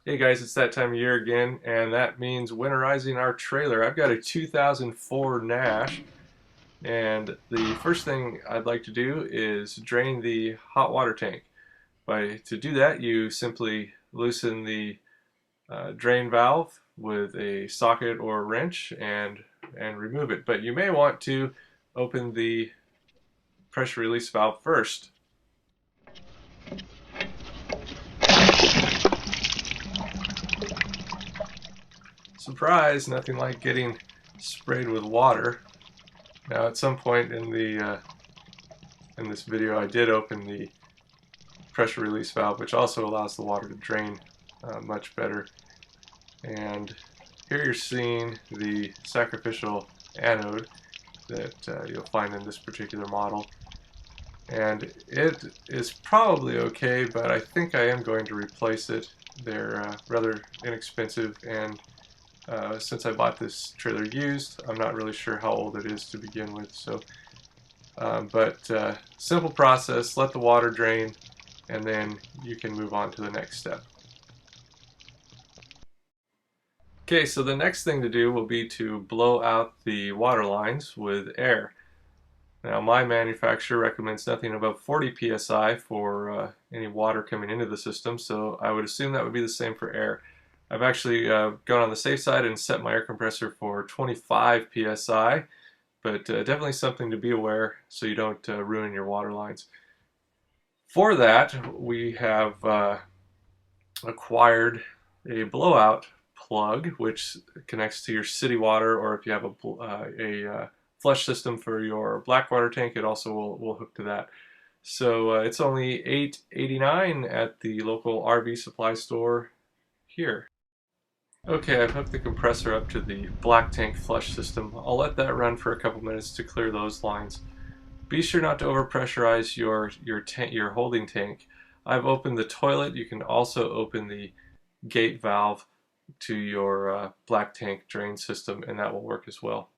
Hey guys, it's that time of year again, and that means winterizing our trailer. I've got a 2004 Nash, and the first thing I'd like to do is drain the hot water tank. To do that, you simply loosen the drain valve with a socket or a wrench and remove it. But you may want to open the pressure release valve first. Surprise, nothing like getting sprayed with water. Now at some point in this video I did open the pressure release valve, which also allows the water to drain much better. And here you're seeing the sacrificial anode that you'll find in this particular model. And it is probably okay, but I think I am going to replace it. They're rather inexpensive, and since I bought this trailer used, I'm not really sure how old it is to begin with. So, simple process, let the water drain, and then you can move on to the next step. Okay, so the next thing to do will be to blow out the water lines with air. Now, my manufacturer recommends nothing above 40 psi for any water coming into the system, so I would assume that would be the same for air. I've actually gone on the safe side and set my air compressor for 25 psi, but definitely something to be aware so you don't ruin your water lines. For that, we have acquired a blowout plug, which connects to your city water, or if you have a flush system for your black water tank, it also will hook to that. So it's only $8.89 at the local RV supply store here. Okay, I've hooked the compressor up to the black tank flush system. I'll let that run for a couple minutes to clear those lines. Be sure not to overpressurize your holding tank. I've opened the toilet. You can also open the gate valve to your black tank drain system, and that will work as well.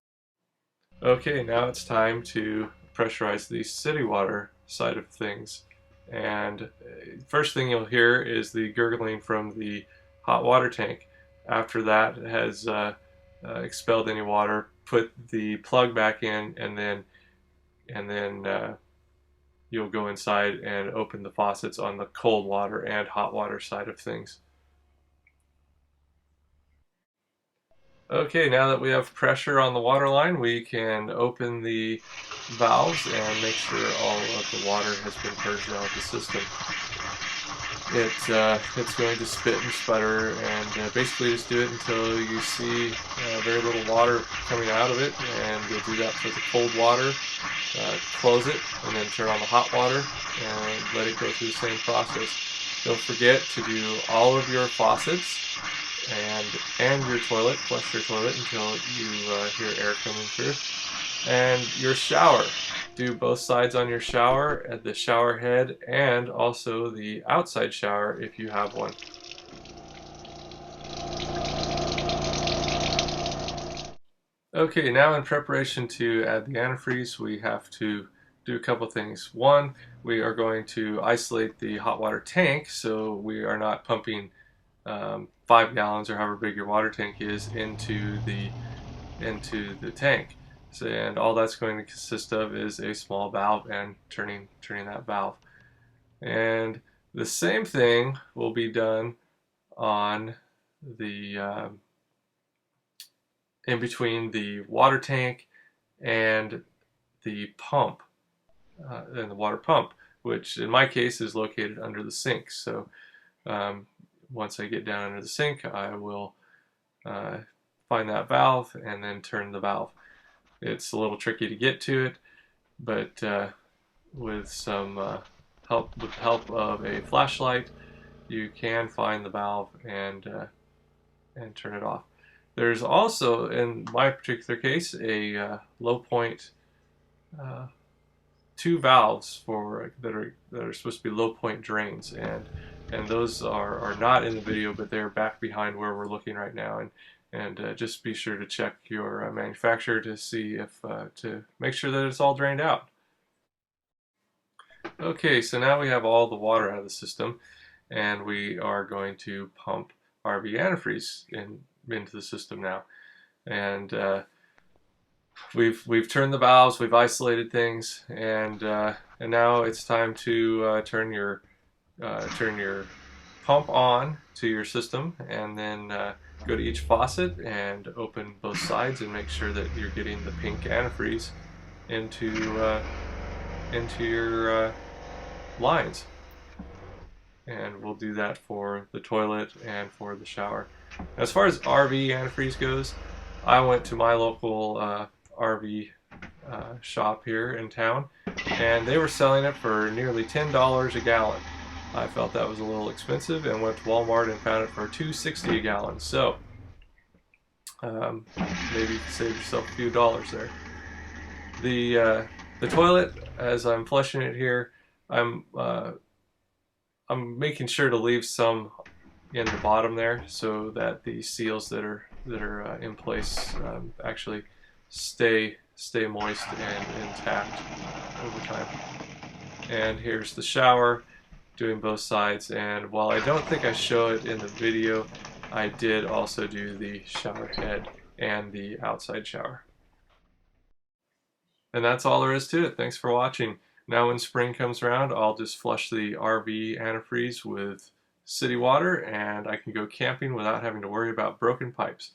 Okay, now it's time to pressurize the city water side of things. And first thing you'll hear is the gurgling from the hot water tank. After that has expelled any water, put the plug back in, and then you'll go inside and open the faucets on the cold water and hot water side of things. Okay, now that we have pressure on the water line, we can open the valves and make sure all of the water has been purged out of the system. It's going to spit and sputter, and basically just do it until you see very little water coming out of it, and you'll do that for the cold water. Close it, and then turn on the hot water, and let it go through the same process. Don't forget to do all of your faucets and your toilet, flush your toilet until you hear air coming through. And your shower. Do both sides on your shower, at the shower head, and also the outside shower if you have one. Okay, now in preparation to add the antifreeze, we have to do a couple things. One, we are going to isolate the hot water tank so we are not pumping 5 gallons or however big your water tank is into the tank. So, and all that's going to consist of is a small valve and turning that valve. And the same thing will be done on the in between the water tank and the pump, and the water pump, which in my case is located under the sink. So once I get down under the sink, I will find that valve and then turn the valve. It's a little tricky to get to it, but with some help, with the help of a flashlight, you can find the valve and turn it off. There's also, in my particular case, a low point, 2 valves that are supposed to be low point drains, and those are not in the video, but they're back behind where we're looking right now. And just be sure to check your manufacturer to see if to make sure that it's all drained out. Okay, so now we have all the water out of the system, and we are going to pump RV antifreeze into the system now. And we've turned the valves, we've isolated things, and now it's time to turn your pump on to your system, and then go to each faucet and open both sides and make sure that you're getting the pink antifreeze into your lines. And we'll do that for the toilet and for the shower. As far as RV antifreeze goes, I went to my local RV shop here in town, and they were selling it for nearly $10 a gallon. I felt that was a little expensive and went to Walmart and found it for $2.60 a gallon. So maybe you can save yourself a few dollars there. The toilet, as I'm flushing it here, I'm making sure to leave some in the bottom there so that the seals that are in place actually stay moist and intact over time. And here's the shower, doing both sides. And while I don't think I show it in the video, I did also do the shower head and the outside shower. And that's all there is to it. Thanks for watching. Now when spring comes around, I'll just flush the RV antifreeze with city water, and I can go camping without having to worry about broken pipes.